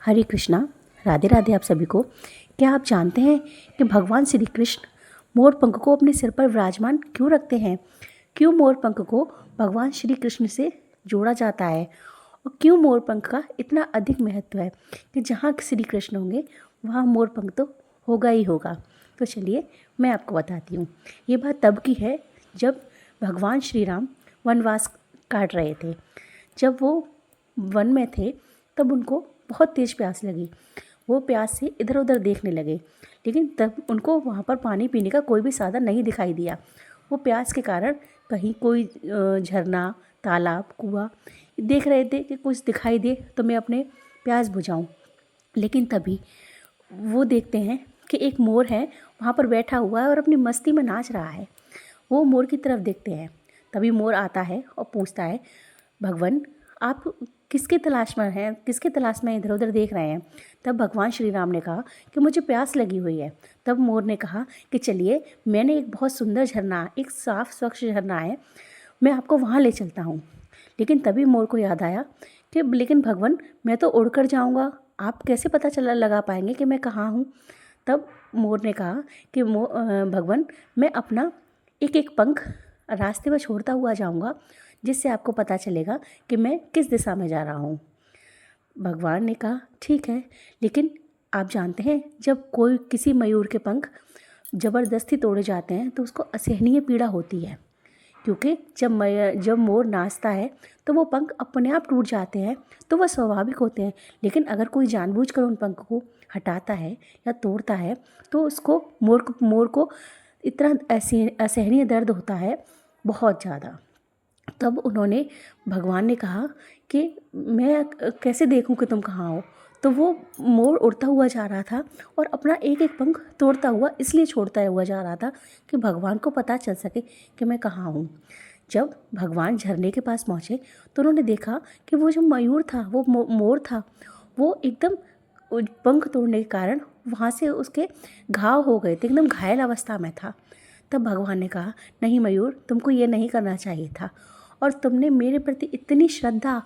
हरे कृष्णा। राधे राधे आप सभी को। क्या आप जानते हैं कि भगवान श्री कृष्ण मोर पंख को अपने सिर पर विराजमान क्यों रखते हैं? क्यों मोर पंख को भगवान श्री कृष्ण से जोड़ा जाता है और क्यों मोर पंख का इतना अधिक महत्व है कि जहाँ श्री कृष्ण होंगे वहाँ मोर पंख तो होगा ही होगा। तो चलिए मैं आपको बताती हूँ। ये बात तब की है जब भगवान श्री राम वनवास काट रहे थे। जब वो वन में थे तब उनको बहुत तेज़ प्यास लगी। वो प्यास से इधर उधर देखने लगे, लेकिन तब उनको वहाँ पर पानी पीने का कोई भी साधन नहीं दिखाई दिया। वो प्यास के कारण कहीं कोई झरना, तालाब, कुआं देख रहे थे कि कुछ दिखाई दे तो मैं अपने प्यास बुझाऊं। लेकिन तभी वो देखते हैं कि एक मोर है वहाँ पर बैठा हुआ है और अपनी मस्ती में नाच रहा है। वो मोर की तरफ देखते हैं। तभी मोर आता है और पूछता है, भगवान आप किसके तलाश में हैं, किसके तलाश में इधर उधर देख रहे हैं? तब भगवान श्री राम ने कहा कि मुझे प्यास लगी हुई है। तब मोर ने कहा कि चलिए, मैंने एक बहुत सुंदर झरना, एक साफ स्वच्छ झरना है, मैं आपको वहाँ ले चलता हूँ। लेकिन तभी मोर को याद आया कि लेकिन भगवान मैं तो उड़कर जाऊँगा, आप कैसे पता चला लगा पाएंगे कि मैं कहाँ हूँ? तब मोर ने कहा कि भगवान मैं अपना एक एक पंख रास्ते में छोड़ता हुआ जाऊँगा, जिससे आपको पता चलेगा कि मैं किस दिशा में जा रहा हूँ। भगवान ने कहा ठीक है, लेकिन आप जानते हैं जब कोई किसी मयूर के पंख ज़बरदस्ती तोड़े जाते हैं तो उसको असहनीय पीड़ा होती है, क्योंकि जब मोर नाचता है तो वो पंख अपने आप टूट जाते हैं, तो वह स्वाभाविक होते हैं। लेकिन अगर कोई जानबूझकर उन पंख को हटाता है या तोड़ता है तो उसको मोर को इतना असहनीय दर्द होता है, बहुत ज़्यादा। तब उन्होंने भगवान ने कहा कि मैं कैसे देखूं कि तुम कहाँ हो? तो वो मोर उड़ता हुआ जा रहा था और अपना एक एक पंख तोड़ता हुआ इसलिए छोड़ता हुआ जा रहा था कि भगवान को पता चल सके कि मैं कहाँ हूँ। जब भगवान झरने के पास पहुँचे तो उन्होंने देखा कि वो जो मयूर था, वो मोर था, वो एकदम पंख तोड़ने के कारण वहाँ से उसके घाव हो गए थे, एकदम घायल अवस्था में था। तब भगवान ने कहा, नहीं मयूर, तुमको ये नहीं करना चाहिए था, और तुमने मेरे प्रति इतनी श्रद्धा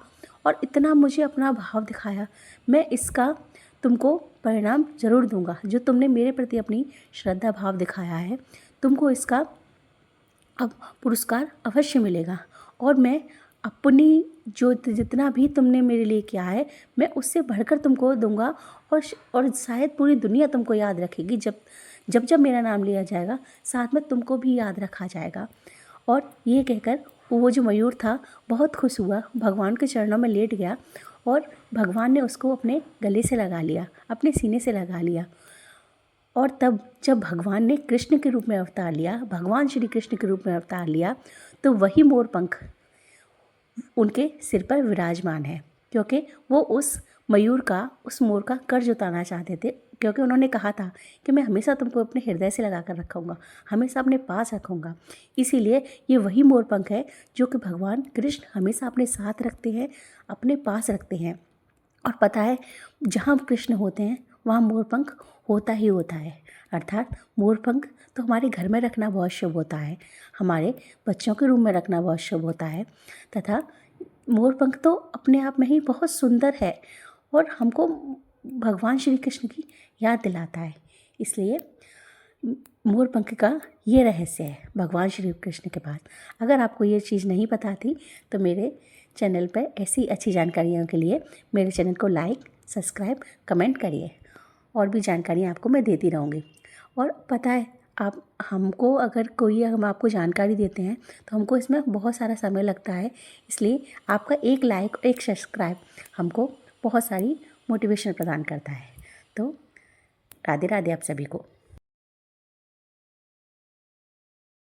और इतना मुझे अपना भाव दिखाया, मैं इसका तुमको परिणाम ज़रूर दूंगा। जो तुमने मेरे प्रति अपनी श्रद्धा भाव दिखाया है, तुमको इसका अब पुरस्कार अवश्य मिलेगा। और मैं अपनी जो जितना भी तुमने मेरे लिए किया है, मैं उससे बढ़कर तुमको दूंगा। और शायद पूरी दुनिया तुमको याद रखेगी। जब जब मेरा नाम लिया जाएगा, साथ में तुमको भी याद रखा जाएगा। और ये कहकर वो जो मयूर था बहुत खुश हुआ, भगवान के चरणों में लेट गया और भगवान ने उसको अपने गले से लगा लिया, अपने सीने से लगा लिया। और तब जब भगवान ने कृष्ण के रूप में अवतार लिया, भगवान श्री कृष्ण के रूप में अवतार लिया, तो वही मोर पंख उनके सिर पर विराजमान है, क्योंकि वो उस मोर का कर्ज उतारना चाहते थे। क्योंकि उन्होंने कहा था कि मैं हमेशा तुमको अपने हृदय से लगा कर रखूँगा, हमेशा अपने पास रखूँगा। इसीलिए ये वही मोर पंख है जो कि भगवान कृष्ण हमेशा अपने साथ रखते हैं, अपने पास रखते हैं। और पता है, जहाँ कृष्ण होते हैं वहाँ मोर पंख होता ही होता है। अर्थात मोर पंख तो हमारे घर में रखना बहुत शुभ होता है, हमारे बच्चों के रूम में रखना बहुत शुभ होता है, तथा मोर पंख तो अपने आप में ही बहुत सुंदर है और हमको भगवान श्री कृष्ण की याद दिलाता है। इसलिए मोर पंख का ये रहस्य है भगवान श्री कृष्ण के पास। अगर आपको ये चीज़ नहीं पता थी तो मेरे चैनल पर ऐसी अच्छी जानकारियों के लिए मेरे चैनल को लाइक, सब्सक्राइब, कमेंट करिए। और भी जानकारियाँ आपको मैं देती रहूँगी। और पता है, आप हमको अगर कोई हम आपको जानकारी देते हैं तो हमको इसमें बहुत सारा समय लगता है। इसलिए आपका एक लाइक, एक सब्सक्राइब हमको बहुत सारी मोटिवेशन प्रदान करता है। तो राधे राधे आप सभी को।